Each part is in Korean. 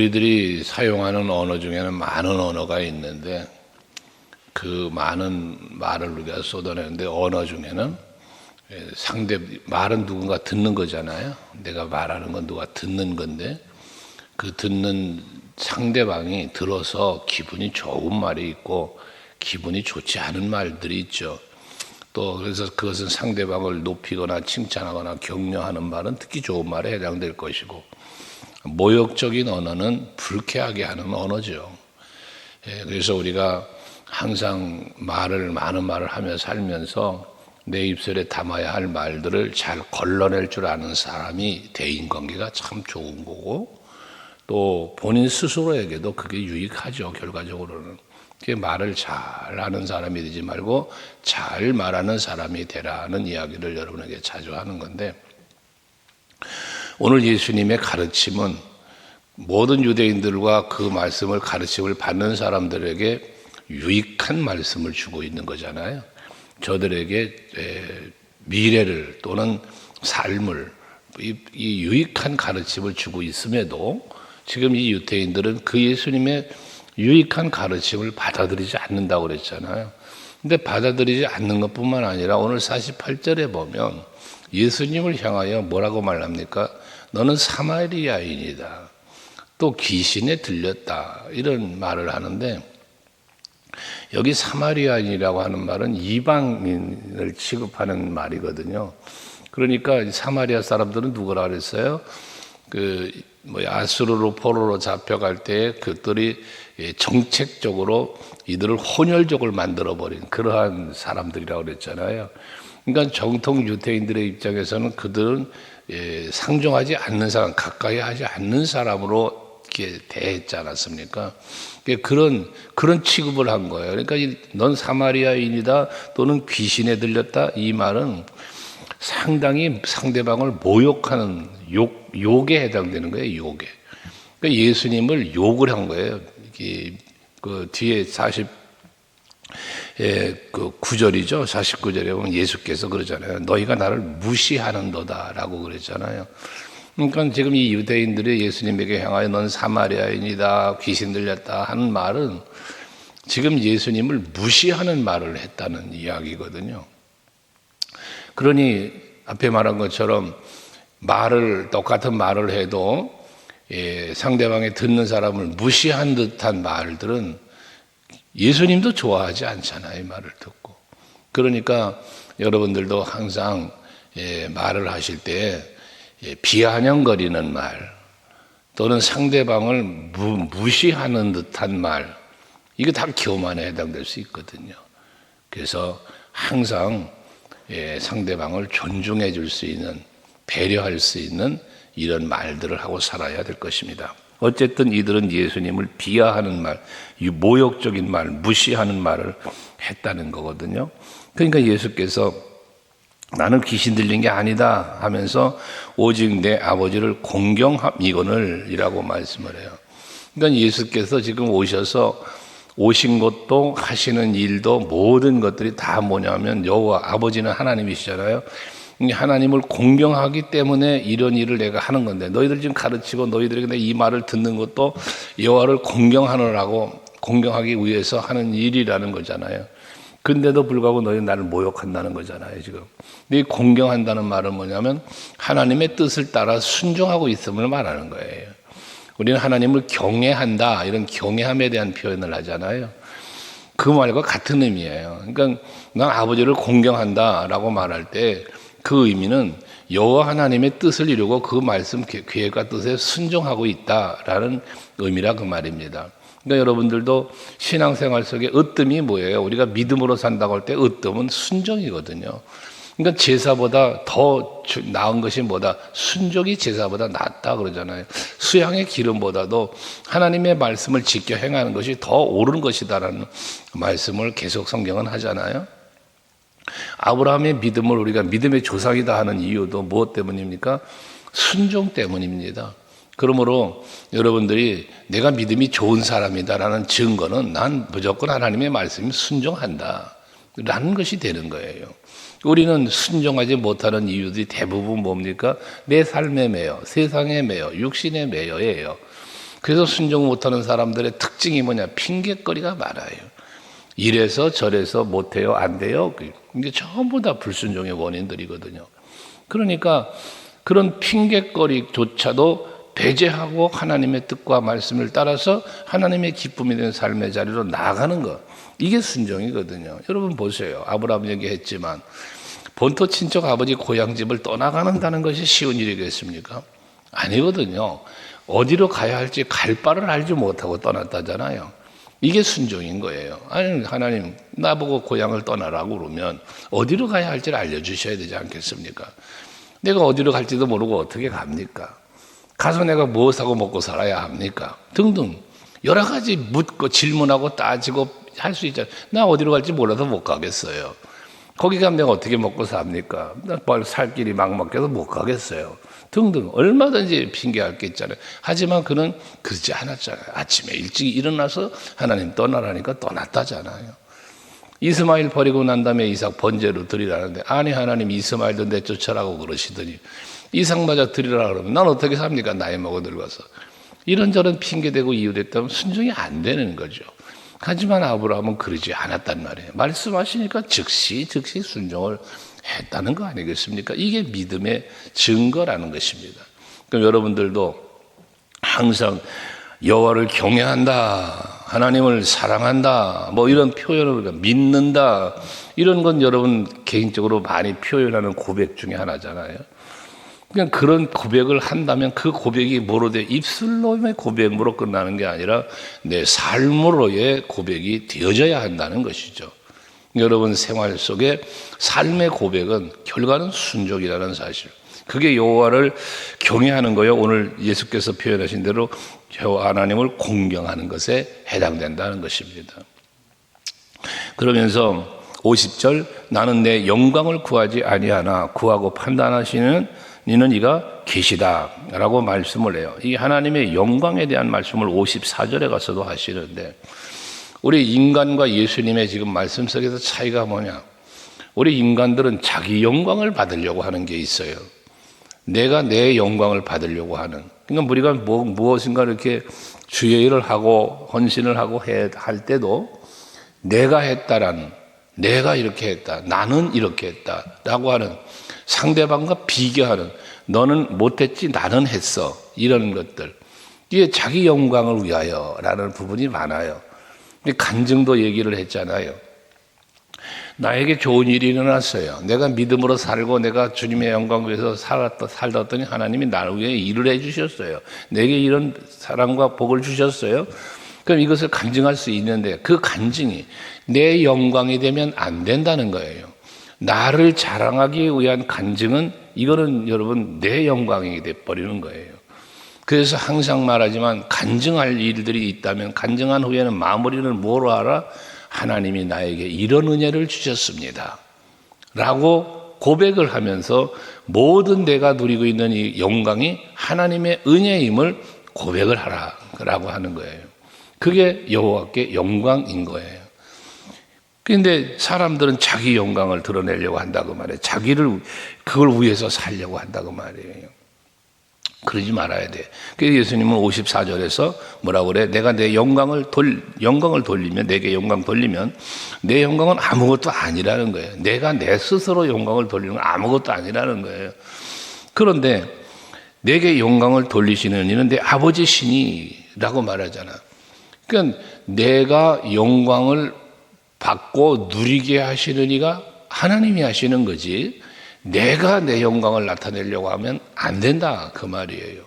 우리들이 사용하는 언어 중에는 많은 언어가 있는데 그 많은 말을 우리가 쏟아내는데 언어 중에는 말은 누군가 듣는 거잖아요. 내가 말하는 건 누가 듣는 건데 그 듣는 상대방이 들어서 기분이 좋은 말이 있고 기분이 좋지 않은 말들이 있죠. 또 그래서 그것은 상대방을 높이거나 칭찬하거나 격려하는 말은 듣기 좋은 말에 해당될 것이고, 모욕적인 언어는 불쾌하게 하는 언어죠. 그래서 우리가 항상 많은 말을 하며 살면서 내 입술에 담아야 할 말들을 잘 걸러낼 줄 아는 사람이 대인관계가 참 좋은 거고, 또 본인 스스로에게도 그게 유익하죠. 결과적으로는 말을 잘하는 사람이 되지 말고 잘 말하는 사람이 되라는 이야기를 여러분에게 자주 하는 건데, 오늘 예수님의 가르침은 모든 유대인들과 그 말씀을 가르침을 받는 사람들에게 유익한 말씀을 주고 있는 거잖아요. 저들에게 미래를 또는 삶을, 이 유익한 가르침을 주고 있음에도 지금 이 유대인들은 그 예수님의 유익한 가르침을 받아들이지 않는다고 그랬잖아요. 근데 받아들이지 않는 것뿐만 아니라 오늘 48절에 보면 예수님을 향하여 뭐라고 말합니까? 너는 사마리아인이다. 또 귀신에 들렸다. 이런 말을 하는데, 여기 사마리아인이라고 하는 말은 이방인을 취급하는 말이거든요. 그러니까 사마리아 사람들은 누구라 그랬어요? 아수르로 포로로 잡혀갈 때 그들이 정책적으로 이들을 혼혈족을 만들어버린 그러한 사람들이라고 그랬잖아요. 그러니까 정통 유대인들의 입장에서는 그들은 상종하지 않는 사람, 가까이 하지 않는 사람으로 이렇게 대했지 않았습니까? 그런 취급을 한 거예요. 그러니까 넌 사마리아인이다 또는 귀신에 들렸다, 이 말은 상당히 상대방을 모욕하는 욕에 해당되는 거예요. 욕에. 그러니까 예수님을 욕을 한 거예요. 그 뒤에 49절이죠. 49절에 보면 예수께서 그러잖아요. 너희가 나를 무시하는도다라고 그랬잖아요. 그러니까 지금 이 유대인들이 예수님에게 향하여 넌 사마리아인이다, 귀신 들렸다 하는 말은 지금 예수님을 무시하는 말을 했다는 이야기거든요. 그러니 앞에 말한 것처럼 똑같은 말을 해도 상대방이 듣는 사람을 무시한 듯한 말들은 예수님도 좋아하지 않잖아요. 이 말을 듣고. 그러니까 여러분들도 항상 말을 하실 때 비아냥거리는 말 또는 상대방을 무시하는 듯한 말, 이게 다 교만에 해당될 수 있거든요. 그래서 항상 상대방을 존중해 줄 수 있는, 배려할 수 있는 이런 말들을 하고 살아야 될 것입니다. 어쨌든 이들은 예수님을 비하하는 말, 모욕적인 말, 무시하는 말을 했다는 거거든요. 그러니까 예수께서 나는 귀신 들린 게 아니다 하면서 오직 내 아버지를 공경함이거늘 이라고 말씀을 해요. 그러니까 예수께서 지금 오신 것도 하시는 일도 모든 것들이 다 뭐냐면 여호와 아버지는 하나님이시잖아요. 하나님을 공경하기 때문에 이런 일을 내가 하는 건데, 너희들 지금 가르치고 너희들에게 내가 이 말을 듣는 것도 여호와를 공경하기 위해서 하는 일이라는 거잖아요. 근데도 불구하고 너희 나를 모욕한다는 거잖아요, 지금. 이 공경한다는 말은 뭐냐면 하나님의 뜻을 따라 순종하고 있음을 말하는 거예요. 우리는 하나님을 경외한다, 이런 경외함에 대한 표현을 하잖아요. 그 말과 같은 의미예요. 그러니까 난 아버지를 공경한다라고 말할 때 그 의미는 여호와 하나님의 뜻을 이루고 그 말씀 계획과 뜻에 순종하고 있다라는 의미라 그 말입니다. 그러니까 여러분들도 신앙생활 속에 으뜸이 뭐예요? 우리가 믿음으로 산다고 할 때 으뜸은 순종이거든요. 그러니까 제사보다 더 나은 것이 뭐다? 순종이 제사보다 낫다 그러잖아요. 수양의 기름보다도 하나님의 말씀을 지켜 행하는 것이 더 옳은 것이다라는 말씀을 계속 성경은 하잖아요. 아브라함의 믿음을 우리가 믿음의 조상이다 하는 이유도 무엇 때문입니까? 순종 때문입니다. 그러므로 여러분들이 내가 믿음이 좋은 사람이다라는 증거는 난 무조건 하나님의 말씀에 순종한다 라는 것이 되는 거예요. 우리는 순종하지 못하는 이유들이 대부분 뭡니까? 내 삶에 매여, 세상에 매여, 육신에 매여예요. 그래서 순종 못하는 사람들의 특징이 뭐냐? 핑계거리가 많아요. 이래서 저래서 못해요, 안 돼요. 이게 전부 다 불순종의 원인들이거든요. 그러니까 그런 핑계거리조차도 배제하고 하나님의 뜻과 말씀을 따라서 하나님의 기쁨이 되는 삶의 자리로 나아가는 것, 이게 순종이거든요. 여러분 보세요. 아브라함 얘기했지만 본토 친척 아버지 고향집을 떠나가는다는 것이 쉬운 일이겠습니까? 아니거든요. 어디로 가야 할지 갈 바를 알지 못하고 떠났다잖아요. 이게 순종인 거예요. 아니, 하나님 나보고 고향을 떠나라고 그러면 어디로 가야 할지를 알려주셔야 되지 않겠습니까? 내가 어디로 갈지도 모르고 어떻게 갑니까? 가서 내가 무엇하고 먹고 살아야 합니까? 등등 여러 가지 묻고 질문하고 따지고 할 수 있잖아요. 나 어디로 갈지 몰라서 못 가겠어요. 거기 가면 내가 어떻게 먹고 삽니까? 나 살 길이 막막해서 못 가겠어요. 등등 얼마든지 핑계할 게 있잖아요. 하지만 그는 그러지 않았잖아요. 아침에 일찍 일어나서 하나님 떠나라니까 떠났다잖아요. 이스마엘 버리고 난 다음에 이삭 번제로 드리라는데, 아니 하나님 이스마엘도 내쫓아라고 그러시더니 이삭마저 드리라 그러면 난 어떻게 삽니까? 나이 먹어 늙어서. 이런저런 핑계대고 이유댔다면 순종이 안 되는 거죠. 하지만 아브라함은 그러지 않았단 말이에요. 말씀하시니까 즉시 순종을 했다는 거 아니겠습니까? 이게 믿음의 증거라는 것입니다. 그럼 여러분들도 항상 여호와를 경외한다, 하나님을 사랑한다, 뭐 이런 표현을 믿는다, 이런 건 여러분 개인적으로 많이 표현하는 고백 중에 하나잖아요. 그냥 그런 고백을 한다면 그 고백이 뭐로 돼? 입술로의 고백으로 끝나는 게 아니라 내 삶으로의 고백이 되어져야 한다는 것이죠. 여러분 생활 속에 삶의 고백은 결과는 순종이라는 사실. 그게 여호와를 경외하는 거요. 오늘 예수께서 표현하신 대로 여호와 하나님을 공경하는 것에 해당된다는 것입니다. 그러면서 50절, 나는 내 영광을 구하지 아니하나 구하고 판단하시는 이는 이가 계시다 라고 말씀을 해요. 이 하나님의 영광에 대한 말씀을 54절에 가서도 하시는데, 우리 인간과 예수님의 지금 말씀 속에서 차이가 뭐냐? 우리 인간들은 자기 영광을 받으려고 하는 게 있어요. 내가 내 영광을 받으려고 하는. 그러니까 우리가 무엇인가 이렇게 주의 일을 하고 헌신을 하고 할 때도 내가 했다라는, 내가 이렇게 했다, 나는 이렇게 했다라고 하는, 상대방과 비교하는, 너는 못했지 나는 했어, 이런 것들, 이게 자기 영광을 위하여라는 부분이 많아요. 간증도 얘기를 했잖아요. 나에게 좋은 일이 일어났어요. 내가 믿음으로 살고 내가 주님의 영광 위해서 살았더니 하나님이 나를 위해 일을 해주셨어요. 내게 이런 사랑과 복을 주셨어요. 그럼 이것을 간증할 수 있는데, 그 간증이 내 영광이 되면 안 된다는 거예요. 나를 자랑하기 위한 간증은, 이거는 여러분 내 영광이 돼버리는 거예요. 그래서 항상 말하지만 간증할 일들이 있다면 간증한 후에는 마무리를 뭐로 하라? 하나님이 나에게 이런 은혜를 주셨습니다 라고 고백을 하면서 모든 내가 누리고 있는 이 영광이 하나님의 은혜임을 고백을 하라 라고 하는 거예요. 그게 여호와께 영광인 거예요. 그런데 사람들은 자기 영광을 드러내려고 한다고 말해요. 자기를 그걸 위해서 살려고 한다고 말이에요. 그러지 말아야 돼. 그래서 예수님은 54절에서 뭐라고 그래? 내가 내 영광을 돌리면, 내게 영광 돌리면 내 영광은 아무것도 아니라는 거예요. 내가 내 스스로 영광을 돌리는 건 아무것도 아니라는 거예요. 그런데 내게 영광을 돌리시는 이는 내 아버지 신이라고 말하잖아. 그러니까 내가 영광을 받고 누리게 하시는 이가 하나님이 하시는 거지, 내가 내 영광을 나타내려고 하면 안 된다, 그 말이에요.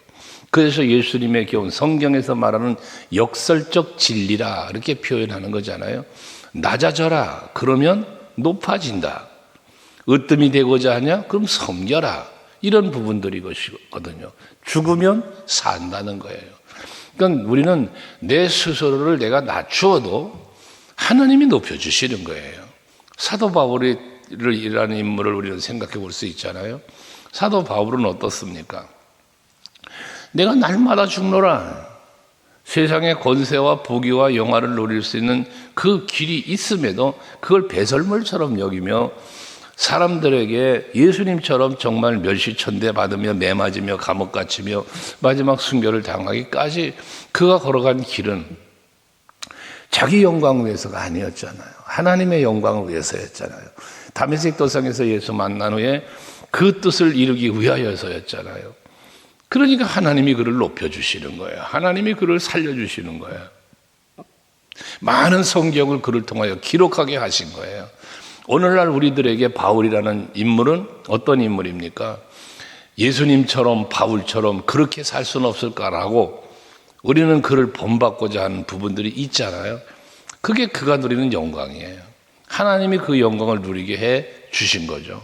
그래서 예수님의 경우 성경에서 말하는 역설적 진리라 이렇게 표현하는 거잖아요. 낮아져라, 그러면 높아진다. 으뜸이 되고자 하냐? 그럼 섬겨라. 이런 부분들이거든요. 죽으면 산다는 거예요. 그러니까 우리는 내 스스로를 내가 낮추어도 하나님이 높여주시는 거예요. 사도 바울이라는 인물을 우리는 생각해 볼 수 있잖아요. 사도 바울은 어떻습니까? 내가 날마다 죽노라. 세상의 권세와 부귀와 영화를 누릴 수 있는 그 길이 있음에도 그걸 배설물처럼 여기며 사람들에게 예수님처럼 정말 멸시천대 받으며 매맞으며 감옥 갇히며 마지막 순교를 당하기까지 그가 걸어간 길은 자기 영광을 위해서가 아니었잖아요. 하나님의 영광을 위해서였잖아요. 다메섹 도상에서 예수 만난 후에 그 뜻을 이루기 위하여서였잖아요. 그러니까 하나님이 그를 높여주시는 거예요. 하나님이 그를 살려주시는 거예요. 많은 성경을 그를 통하여 기록하게 하신 거예요. 오늘날 우리들에게 바울이라는 인물은 어떤 인물입니까? 예수님처럼 바울처럼 그렇게 살 수는 없을까라고 우리는 그를 본받고자 하는 부분들이 있잖아요. 그게 그가 누리는 영광이에요. 하나님이 그 영광을 누리게 해 주신 거죠.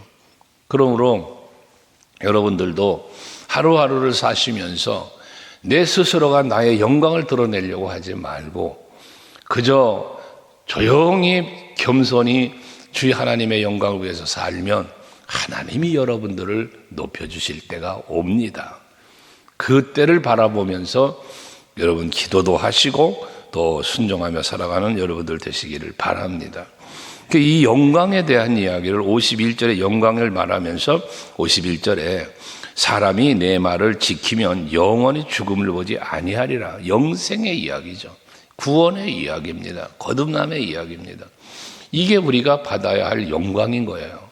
그러므로 여러분들도 하루하루를 사시면서 내 스스로가 나의 영광을 드러내려고 하지 말고 그저 조용히 겸손히 주의 하나님의 영광을 위해서 살면 하나님이 여러분들을 높여주실 때가 옵니다. 그 때를 바라보면서 여러분 기도도 하시고 또 순종하며 살아가는 여러분들 되시기를 바랍니다. 이 영광에 대한 이야기를 51절에 영광을 말하면서 51절에 사람이 내 말을 지키면 영원히 죽음을 보지 아니하리라. 영생의 이야기죠. 구원의 이야기입니다. 거듭남의 이야기입니다. 이게 우리가 받아야 할 영광인 거예요.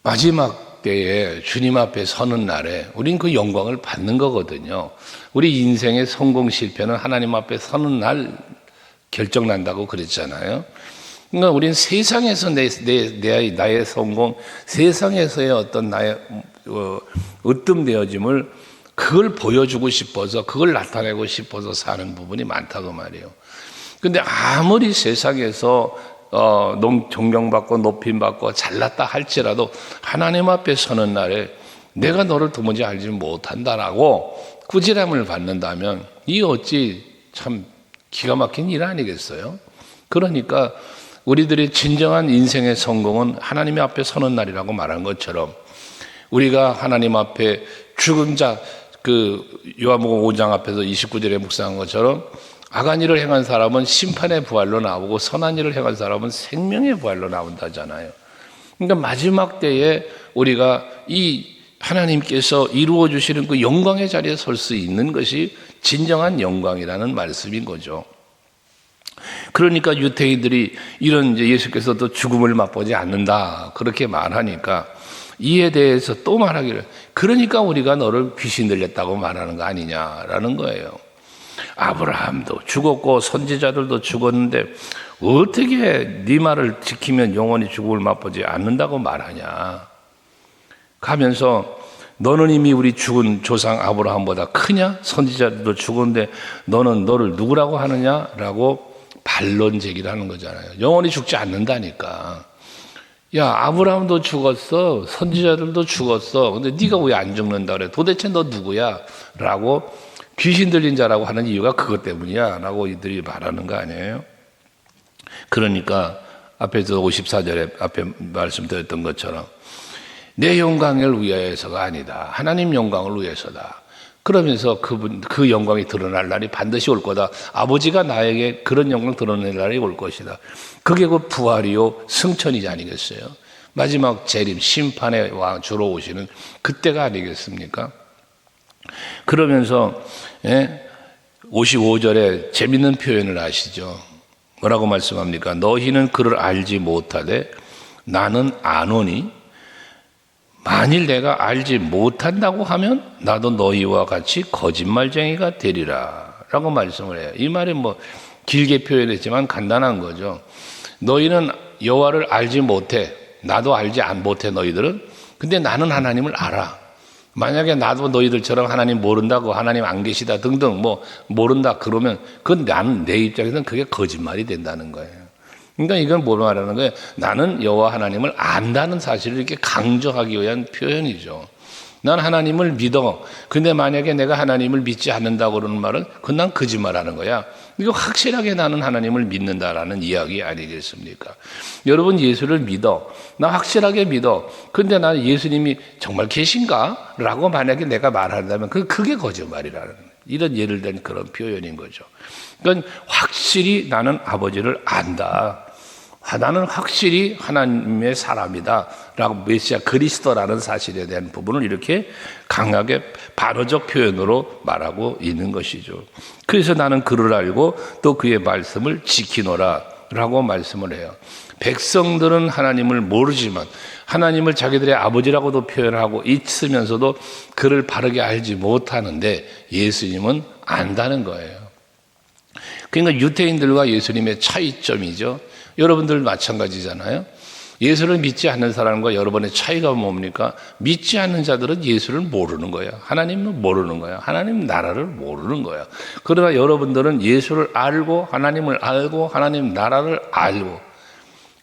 마지막 때에 주님 앞에 서는 날에 우린 그 영광을 받는 거거든요. 우리 인생의 성공 실패는 하나님 앞에 서는 날 결정난다고 그랬잖아요. 그러니까 우리는 세상에서 나의 성공, 세상에서의 어떤 나의 으뜸되어짐을 그걸 보여주고 싶어서 그걸 나타내고 싶어서 사는 부분이 많다고 말이에요. 근데 아무리 세상에서 존경받고 높임받고 잘났다 할지라도 하나님 앞에 서는 날에 내가 너를 도무지 알지 못한다라고 꾸지람을 받는다면 이 어찌 참 기가 막힌 일 아니겠어요? 그러니까 우리들의 진정한 인생의 성공은 하나님 앞에 서는 날이라고 말한 것처럼 우리가 하나님 앞에 죽은 자, 요한복음 5장 앞에서 29절에 묵상한 것처럼 악한 일을 행한 사람은 심판의 부활로 나오고 선한 일을 행한 사람은 생명의 부활로 나온다잖아요. 그러니까 마지막 때에 우리가 이 하나님께서 이루어 주시는 그 영광의 자리에 설 수 있는 것이 진정한 영광이라는 말씀인 거죠. 그러니까 유대인들이 이런 이제 예수께서도 죽음을 맛보지 않는다 그렇게 말하니까 이에 대해서 또 말하기를 그러니까 우리가 너를 귀신 들렸다고 말하는 거 아니냐라는 거예요. 아브라함도 죽었고 선지자들도 죽었는데 어떻게 네 말을 지키면 영원히 죽음을 맛보지 않는다고 말하냐 가면서 너는 이미 우리 죽은 조상 아브라함보다 크냐? 선지자들도 죽었는데 너는 너를 누구라고 하느냐라고 반론 제기를 하는 거잖아요. 영원히 죽지 않는다니까. 야, 아브라함도 죽었어. 선지자들도 죽었어. 근데 네가 왜 안 죽는다 그래? 도대체 너 누구야? 라고 귀신 들린 자라고 하는 이유가 그것 때문이야. 라고 이들이 말하는 거 아니에요? 그러니까 앞에서 54절에 앞에 말씀드렸던 것처럼 내 영광을 위하여서가 아니다. 하나님 영광을 위해서다. 그러면서 그 영광이 드러날 날이 반드시 올 거다. 아버지가 나에게 그런 영광 드러낼 날이 올 것이다. 그게 그 부활이요 승천이지 아니겠어요? 마지막 재림, 심판의 왕 주로 오시는 그때가 아니겠습니까? 그러면서 55절에 재밌는 표현을 아시죠? 뭐라고 말씀합니까? 너희는 그를 알지 못하되 나는 아노니 만일 내가 알지 못한다고 하면 나도 너희와 같이 거짓말쟁이가 되리라 라고 말씀을 해요. 이 말이 뭐 길게 표현했지만 간단한 거죠. 너희는 여호와를 알지 못해. 나도 알지 못해 너희들은. 근데 나는 하나님을 알아. 만약에 나도 너희들처럼 하나님 모른다고 하나님 안 계시다 등등 뭐 모른다 그러면 그건 나는 내 입장에서는 그게 거짓말이 된다는 거예요. 그러니까 이건 뭘 말하는 거예요? 나는 여호와 하나님을 안다는 사실을 이렇게 강조하기 위한 표현이죠. 난 하나님을 믿어. 근데 만약에 내가 하나님을 믿지 않는다고 그러는 말은 그건 난 거짓말하는 거야. 이거 확실하게 나는 하나님을 믿는다라는 이야기 아니겠습니까? 여러분 예수를 믿어. 나 확실하게 믿어. 근데 나는 예수님이 정말 계신가? 라고 만약에 내가 말한다면 그게 거짓말이라는 이런 예를 든 그런 표현인 거죠. 그러니까 확실히 나는 아버지를 안다. 나는 확실히 하나님의 사람이다라고 메시아 그리스도라는 사실에 대한 부분을 이렇게 강하게 반어적 표현으로 말하고 있는 것이죠. 그래서 나는 그를 알고 또 그의 말씀을 지키노라라고 말씀을 해요. 백성들은 하나님을 모르지만 하나님을 자기들의 아버지라고도 표현하고 있으면서도 그를 바르게 알지 못하는데 예수님은 안다는 거예요. 그러니까 유대인들과 예수님의 차이점이죠. 여러분들 마찬가지잖아요. 예수를 믿지 않는 사람과 여러분의 차이가 뭡니까? 믿지 않는 자들은 예수를 모르는 거예요. 하나님을 모르는 거예요. 하나님 나라를 모르는 거예요. 그러나 여러분들은 예수를 알고 하나님을 알고 하나님 나라를 알고,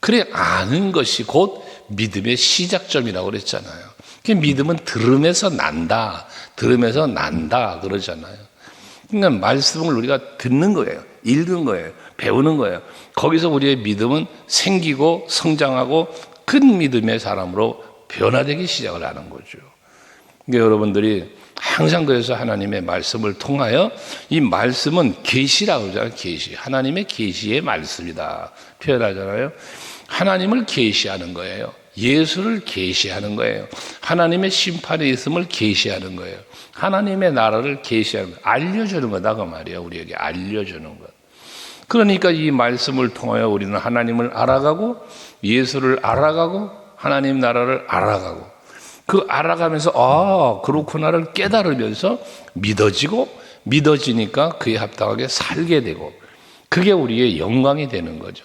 그래 아는 것이 곧 믿음의 시작점이라고 그랬잖아요. 그 믿음은 들음에서 난다, 들음에서 난다 그러잖아요. 그러니까 말씀을 우리가 듣는 거예요. 읽는 거예요. 배우는 거예요. 거기서 우리의 믿음은 생기고 성장하고 큰 믿음의 사람으로 변화되기 시작을 하는 거죠. 그러니까 여러분들이 항상 그래서 하나님의 말씀을 통하여, 이 말씀은 계시라고 그러잖아요. 계시. 하나님의 계시의 말씀이다 표현하잖아요. 하나님을 계시하는 거예요. 예수를 계시하는 거예요. 하나님의 심판의 있음을 계시하는 거예요. 하나님의 나라를 계시하는 거예요. 알려주는 거다 그 말이에요. 우리에게 알려주는 것. 그러니까 이 말씀을 통하여 우리는 하나님을 알아가고 예수를 알아가고 하나님 나라를 알아가고, 그 알아가면서 그렇구나를 깨달으면서 믿어지고, 믿어지니까 그에 합당하게 살게 되고, 그게 우리의 영광이 되는 거죠.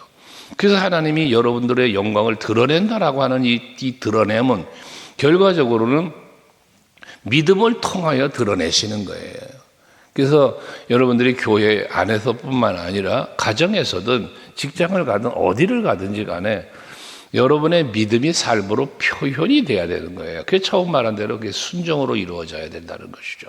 그래서 하나님이 여러분들의 영광을 드러낸다라고 하는 이 드러냄은 결과적으로는 믿음을 통하여 드러내시는 거예요. 그래서 여러분들이 교회 안에서뿐만 아니라 가정에서든 직장을 가든 어디를 가든지 간에 여러분의 믿음이 삶으로 표현이 돼야 되는 거예요. 그게 처음 말한 대로 그게 순종으로 이루어져야 된다는 것이죠.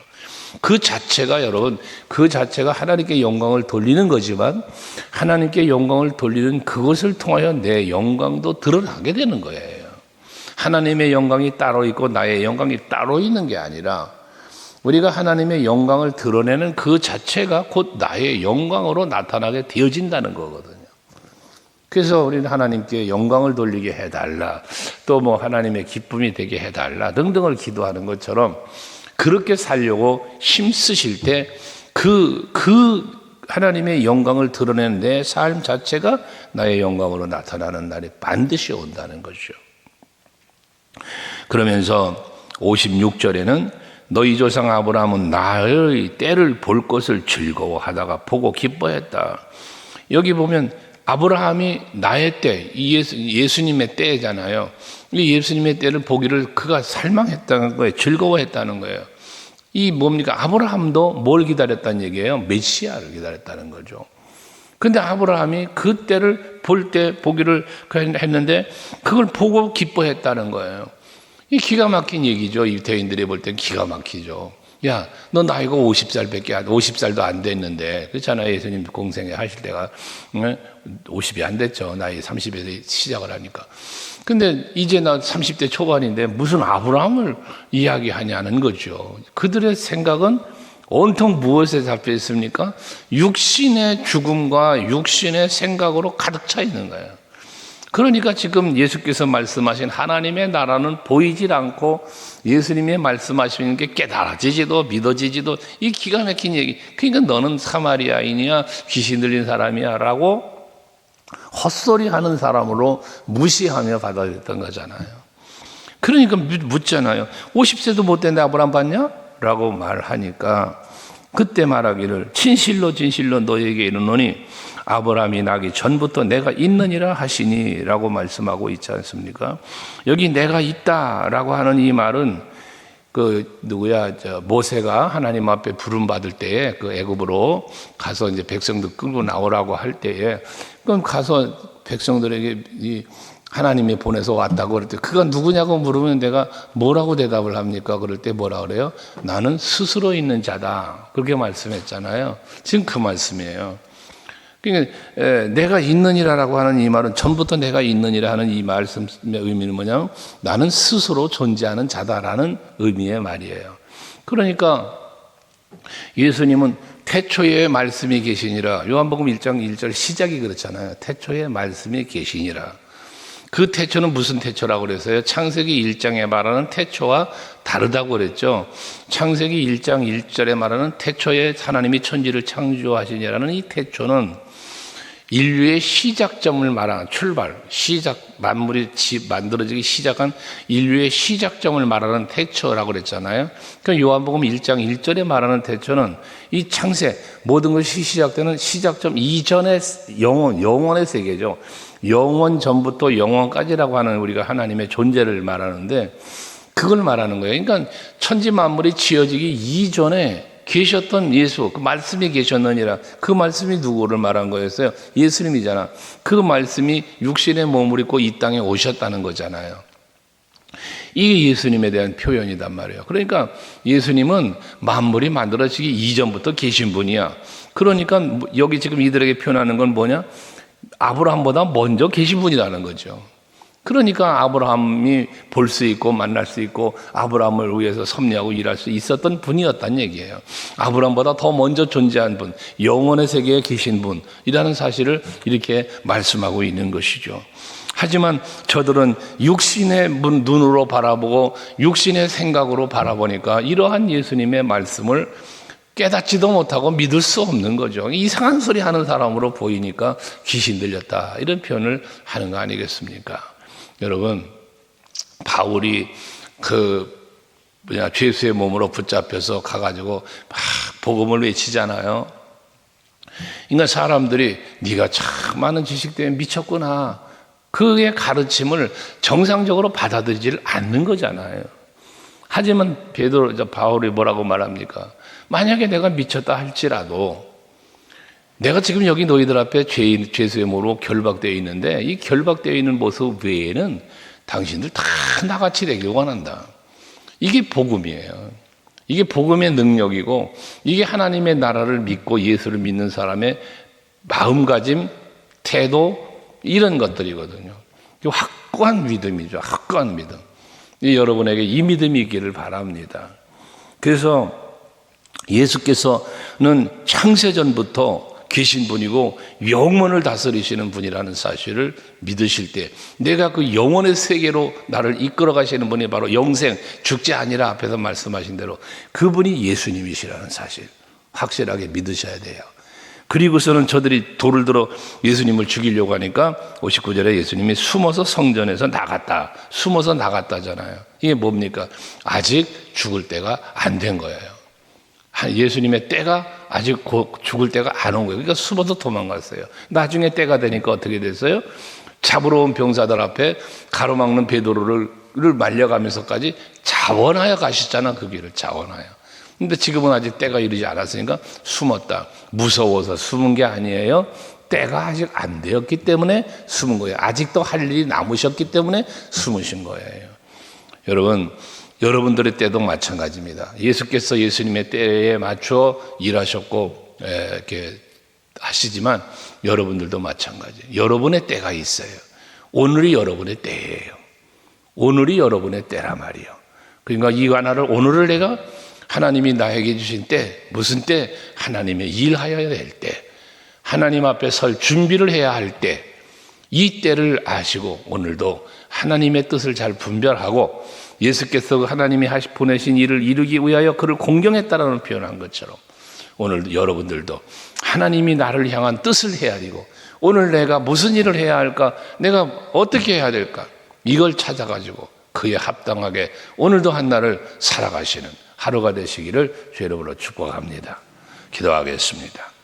그 자체가 여러분, 그 자체가 하나님께 영광을 돌리는 거지만 하나님께 영광을 돌리는 그것을 통하여 내 영광도 드러나게 되는 거예요. 하나님의 영광이 따로 있고 나의 영광이 따로 있는 게 아니라 우리가 하나님의 영광을 드러내는 그 자체가 곧 나의 영광으로 나타나게 되어진다는 거거든요. 그래서 우리는 하나님께 영광을 돌리게 해달라, 또 뭐 하나님의 기쁨이 되게 해달라 등등을 기도하는 것처럼 그렇게 살려고 힘쓰실 때 그 하나님의 영광을 드러내는 내 삶 자체가 나의 영광으로 나타나는 날이 반드시 온다는 거죠. 그러면서 56절에는 너희 조상 아브라함은 나의 때를 볼 것을 즐거워하다가 보고 기뻐했다. 여기 보면 아브라함이 나의 때, 예수님의 때잖아요. 이 예수님의 때를 보기를 그가 살망했다는 거예요. 즐거워했다는 거예요. 이 뭡니까? 아브라함도 뭘 기다렸다는 얘기예요? 메시아를 기다렸다는 거죠. 근데 아브라함이 그 때를 보기를 했는데 그걸 보고 기뻐했다는 거예요. 이 기가 막힌 얘기죠. 유대인들이 볼 땐 기가 막히죠. 야, 너 나이가 50살도 안 됐는데, 그렇잖아요. 예수님 공생에 하실 때가 50이 안 됐죠. 나이 30에 시작을 하니까. 근데 이제 나 30대 초반인데 무슨 아브라함을 이야기하냐는 거죠. 그들의 생각은 온통 무엇에 잡혀 있습니까? 육신의 죽음과 육신의 생각으로 가득 차 있는 거예요. 그러니까 지금 예수께서 말씀하신 하나님의 나라는 보이질 않고 예수님이 말씀하시는 게 깨달아지지도 믿어지지도, 이 기가 막힌 얘기. 그러니까 너는 사마리아인이야, 귀신 들린 사람이야 라고 헛소리 하는 사람으로 무시하며 받아들였던 거잖아요. 그러니까 묻잖아요. 50세도 못 됐는데 아브라함 봤냐? 라고 말하니까 그때 말하기를 진실로 진실로 너에게 이르노니 아브라함이 나기 전부터 내가 있느니라 하시니 라고 말씀하고 있지 않습니까? 여기 내가 있다라고 하는 이 말은 모세가 하나님 앞에 부름받을 때에 그 애굽으로 가서 이제 백성들 끌고 나오라고 할 때에, 그럼 가서 백성들에게 하나님이 보내서 왔다고 그럴 때 그가 누구냐고 물으면 내가 뭐라고 대답을 합니까? 그럴 때 뭐라 그래요? 나는 스스로 있는 자다. 그렇게 말씀했잖아요. 지금 그 말씀이에요. 그러니까 내가 있느니라라고 하는 이 말은 전부터 내가 있느니라 하는 이 말씀의 의미는 뭐냐면 나는 스스로 존재하는 자다라는 의미의 말이에요. 그러니까 예수님은 태초에 말씀이 계시니라. 요한복음 1장 1절 시작이 그렇잖아요. 태초에 말씀이 계시니라. 그 태초는 무슨 태초라고 그래서요? 창세기 1장에 말하는 태초와 다르다고 그랬죠. 창세기 1장 1절에 말하는 태초에 하나님이 천지를 창조하시니라는 이 태초는 인류의 시작점을 말하는 출발, 시작, 만물이 만들어지기 시작한 인류의 시작점을 말하는 태초라고 그랬잖아요. 그러니까 요한복음 1장 1절에 말하는 태초는 이 창세, 모든 것이 시작되는 시작점 이전의 영원의 세계죠. 영원 전부터 영원까지라고 하는 우리가 하나님의 존재를 말하는데 그걸 말하는 거예요. 그러니까 천지 만물이 지어지기 이전에 계셨던 예수, 그 말씀이 계셨느니라. 그 말씀이 누구를 말한 거였어요? 예수님이잖아. 그 말씀이 육신의 몸을 입고 이 땅에 오셨다는 거잖아요. 이게 예수님에 대한 표현이단 말이에요. 그러니까 예수님은 만물이 만들어지기 이전부터 계신 분이야. 그러니까 여기 지금 이들에게 표현하는 건 뭐냐? 아브라함보다 먼저 계신 분이라는 거죠. 그러니까 아브라함이 볼 수 있고 만날 수 있고 아브라함을 위해서 섭리하고 일할 수 있었던 분이었다는 얘기예요. 아브라함보다 더 먼저 존재한 분, 영원의 세계에 계신 분이라는 사실을 이렇게 말씀하고 있는 것이죠. 하지만 저들은 육신의 눈으로 바라보고 육신의 생각으로 바라보니까 이러한 예수님의 말씀을 깨닫지도 못하고 믿을 수 없는 거죠. 이상한 소리 하는 사람으로 보이니까 귀신 들렸다 이런 표현을 하는 거 아니겠습니까? 여러분, 바울이 죄수의 몸으로 붙잡혀서 가가지고 막 복음을 외치잖아요. 그러니까 사람들이 네가 참 많은 지식 때문에 미쳤구나. 그의 가르침을 정상적으로 받아들이질 않는 거잖아요. 하지만 바울이 뭐라고 말합니까? 만약에 내가 미쳤다 할지라도 내가 지금 여기 너희들 앞에 죄수의 몸으로 결박되어 있는데 이 결박되어 있는 모습 외에는 당신들 다 나같이 되길 원한다. 이게 복음이에요. 이게 복음의 능력이고 이게 하나님의 나라를 믿고 예수를 믿는 사람의 마음가짐, 태도 이런 것들이거든요. 확고한 믿음이죠. 확고한 믿음. 여러분에게 이 믿음이 있기를 바랍니다. 그래서 예수께서는 창세전부터 계신 분이고 영원을 다스리시는 분이라는 사실을 믿으실 때 내가 그 영원의 세계로 나를 이끌어 가시는 분이 바로 영생, 죽지 아니라 앞에서 말씀하신 대로 그분이 예수님이시라는 사실 확실하게 믿으셔야 돼요. 그리고서는 저들이 돌을 들어 예수님을 죽이려고 하니까 59절에 예수님이 숨어서 성전에서 나갔다. 숨어서 나갔다잖아요. 이게 뭡니까? 아직 죽을 때가 안 된 거예요. 예수님의 때가 아직 죽을 때가 안 온 거예요. 그러니까 숨어서 도망갔어요. 나중에 때가 되니까 어떻게 됐어요? 잡으러 온 병사들 앞에 가로막는 베드로를 말려가면서까지 자원하여 가셨잖아. 그 길을 자원하여. 근데 지금은 아직 때가 이르지 않았으니까 숨었다. 무서워서 숨은 게 아니에요. 때가 아직 안 되었기 때문에 숨은 거예요. 아직도 할 일이 남으셨기 때문에 숨으신 거예요. 여러분, 여러분들의 때도 마찬가지입니다. 예수께서 예수님의 때에 맞춰 일하셨고 이렇게 하시지만 여러분들도 마찬가지예요. 여러분의 때가 있어요. 오늘이 여러분의 때예요. 오늘이 여러분의 때란 말이에요. 그러니까 이 하나를 오늘을 내가 하나님이 나에게 주신 때, 무슨 때? 하나님의 일하여야 될 때, 하나님 앞에 설 준비를 해야 할 때, 이 때를 아시고 오늘도 하나님의 뜻을 잘 분별하고 예수께서 하나님이 보내신 일을 이루기 위하여 그를 공경했다라는 표현한 것처럼 오늘 여러분들도 하나님이 나를 향한 뜻을 헤아리고 오늘 내가 무슨 일을 해야 할까? 내가 어떻게 해야 될까? 이걸 찾아가지고 그에 합당하게 오늘도 한 날을 살아가시는 하루가 되시기를 주의 이름으로 축복합니다. 기도하겠습니다.